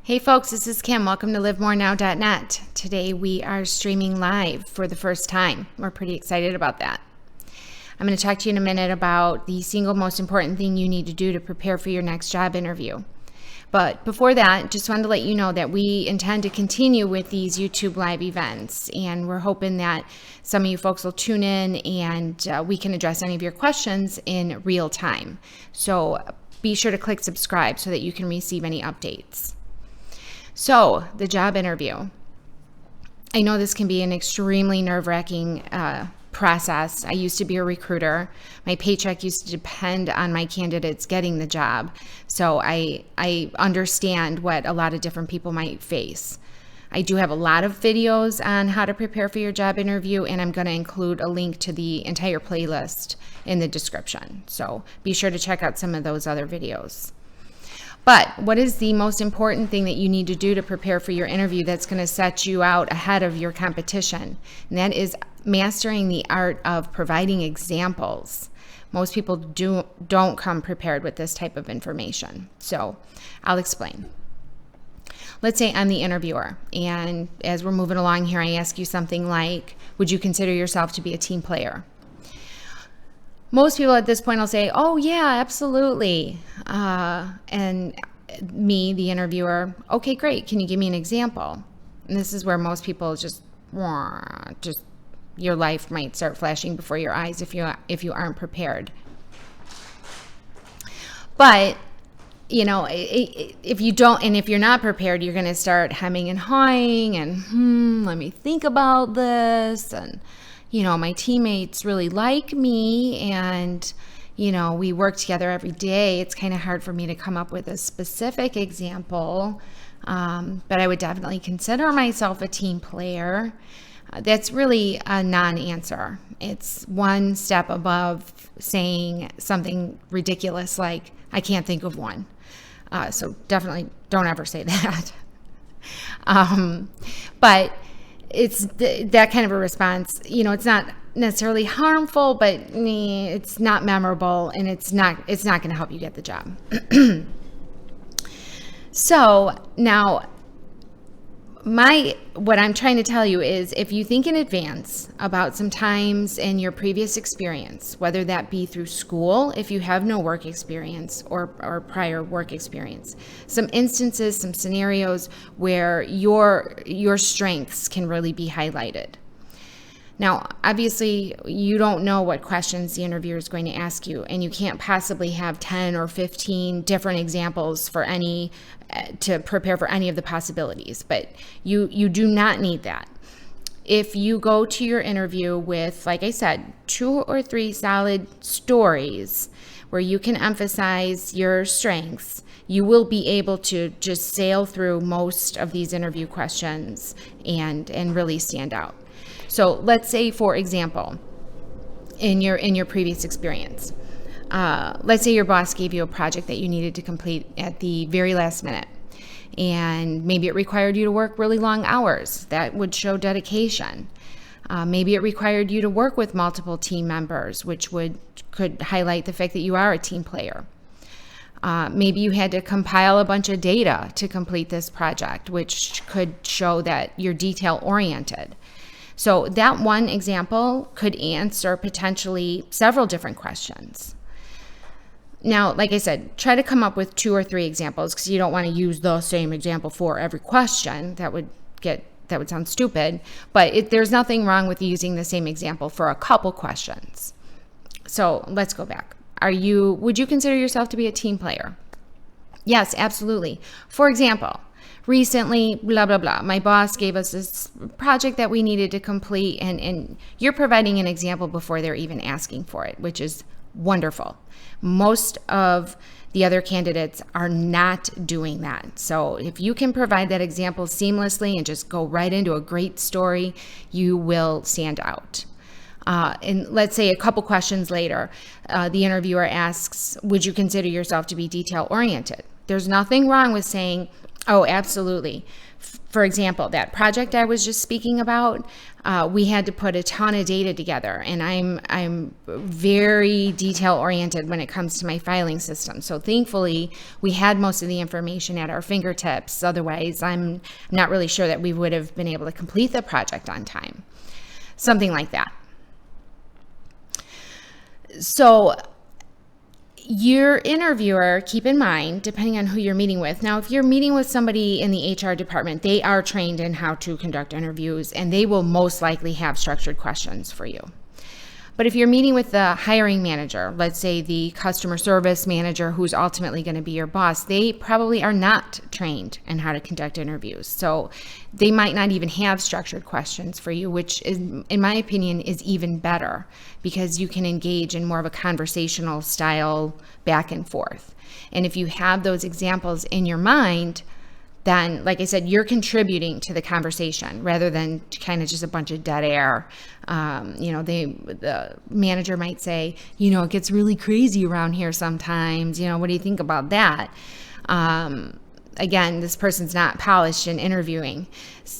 Hey folks, this is Kim. Welcome to livemorenow.net. Today we are streaming live for the first time. We're pretty excited about that. I'm going to talk to you in a minute about the single most important thing you need to do to prepare for your next job interview. But before that, just wanted to let you know that we intend to continue with these YouTube live events, and we're hoping that some of you folks will tune in and we can address any of your questions in real time. So be sure to click subscribe so that you can receive any updates. So, the job interview. I know this can be an extremely nerve-wracking process. I used to be a recruiter. My paycheck used to depend on my candidates getting the job. So I understand what a lot of different people might face. I do have a lot of videos on how to prepare for your job interview, and I'm going to include a link to the entire playlist in the description. So be sure to check out some of those other videos. But what is the most important thing that you need to do to prepare for your interview that's going to set you out ahead of your competition? And that is mastering the art of providing examples. Most people don't come prepared with this type of information. So I'll explain. Let's say I'm the interviewer, and as we're moving along here, I ask you something like, would you consider yourself to be a team player? Most people at this point will say, oh yeah, absolutely. And me, the interviewer, okay, great. Can you give me an example? And this is where most people just your life might start flashing before your eyes if you aren't prepared. But if you don't, and if you're not prepared, you're going to start hemming and hawing and let me think about this, and my teammates really like me, and we work together every day. It's kind of hard for me to come up with a specific example, but I would definitely consider myself a team player. That's really a non-answer. It's one step above saying something ridiculous like, I can't think of one. So definitely don't ever say that. But it's that kind of a response. It's not necessarily harmful, but it's not memorable, and it's not going to help you get the job. So now, what I'm trying to tell you is, if you think in advance about some times in your previous experience, whether that be through school, if you have no work experience or prior work experience, some instances, some scenarios where your strengths can really be highlighted. Now, obviously, you don't know what questions the interviewer is going to ask you, and you can't possibly have 10 or 15 different examples to prepare for any of the possibilities, but you do not need that. If you go to your interview with, like I said, 2 or 3 solid stories where you can emphasize your strengths, you will be able to just sail through most of these interview questions and really stand out. So let's say, for example, in your previous experience, let's say your boss gave you a project that you needed to complete at the very last minute, and maybe it required you to work really long hours. That would show dedication. Maybe it required you to work with multiple team members, which could highlight the fact that you are a team player. Maybe you had to compile a bunch of data to complete this project, which could show that you're detail-oriented. So that one example could answer potentially several different questions. Now, like I said, try to come up with 2 or 3 examples, because you don't want to use the same example for every question. That would sound stupid. But there's nothing wrong with using the same example for a couple questions. So let's go back. Would you consider yourself to be a team player? Yes, absolutely. For example, recently, blah, blah, blah, my boss gave us this project that we needed to complete, and you're providing an example before they're even asking for it, which is wonderful. Most of the other candidates are not doing that. So if you can provide that example seamlessly and just go right into a great story, you will stand out. And let's say a couple questions later, the interviewer asks, would you consider yourself to be detail-oriented? There's nothing wrong with saying, Oh, absolutely. For example, that project I was just speaking about, we had to put a ton of data together, and I'm very detail oriented when it comes to my filing system. So thankfully, we had most of the information at our fingertips. Otherwise, I'm not really sure that we would have been able to complete the project on time. Something like that. So your interviewer, keep in mind, depending on who you're meeting with. Now, if you're meeting with somebody in the HR department, they are trained in how to conduct interviews, and they will most likely have structured questions for you. But if you're meeting with the hiring manager, let's say the customer service manager who's ultimately going to be your boss, they probably are not trained in how to conduct interviews. So they might not even have structured questions for you, which is, in my opinion, is even better because you can engage in more of a conversational style back and forth. And if you have those examples in your mind, then, like I said, you're contributing to the conversation rather than kind of just a bunch of dead air. The manager might say, it gets really crazy around here sometimes. What do you think about that? Again, this person's not polished in interviewing.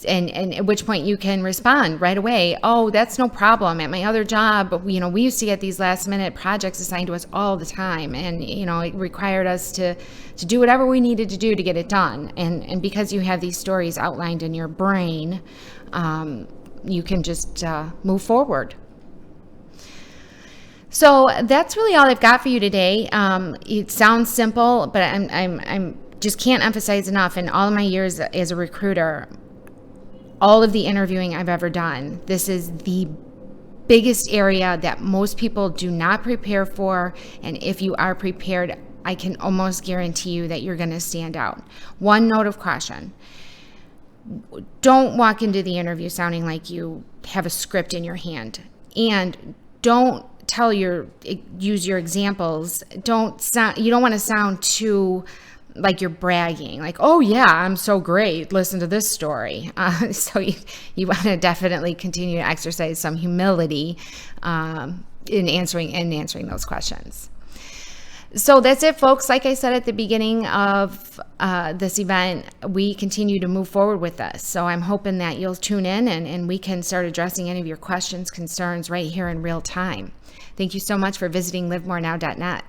And at which point you can respond right away. Oh, that's no problem. At my other job, we used to get these last minute projects assigned to us all the time. And, it required us to do whatever we needed to do to get it done. And because you have these stories outlined in your brain, you can just move forward. So that's really all I've got for you today. It sounds simple, but I'm just can't emphasize enough. In all of my years as a recruiter, all of the interviewing I've ever done, this is the biggest area that most people do not prepare for. And if you are prepared, I can almost guarantee you that you're going to stand out. One note of caution: don't walk into the interview sounding like you have a script in your hand, and don't use your examples. You don't want to sound too like you're bragging, like, oh yeah, I'm so great, listen to this story. So you want to definitely continue to exercise some humility in answering those questions. So that's it, folks. Like I said at the beginning of this event, we continue to move forward with this. So I'm hoping that you'll tune in and we can start addressing any of your questions, concerns right here in real time. Thank you so much for visiting livemorenow.net.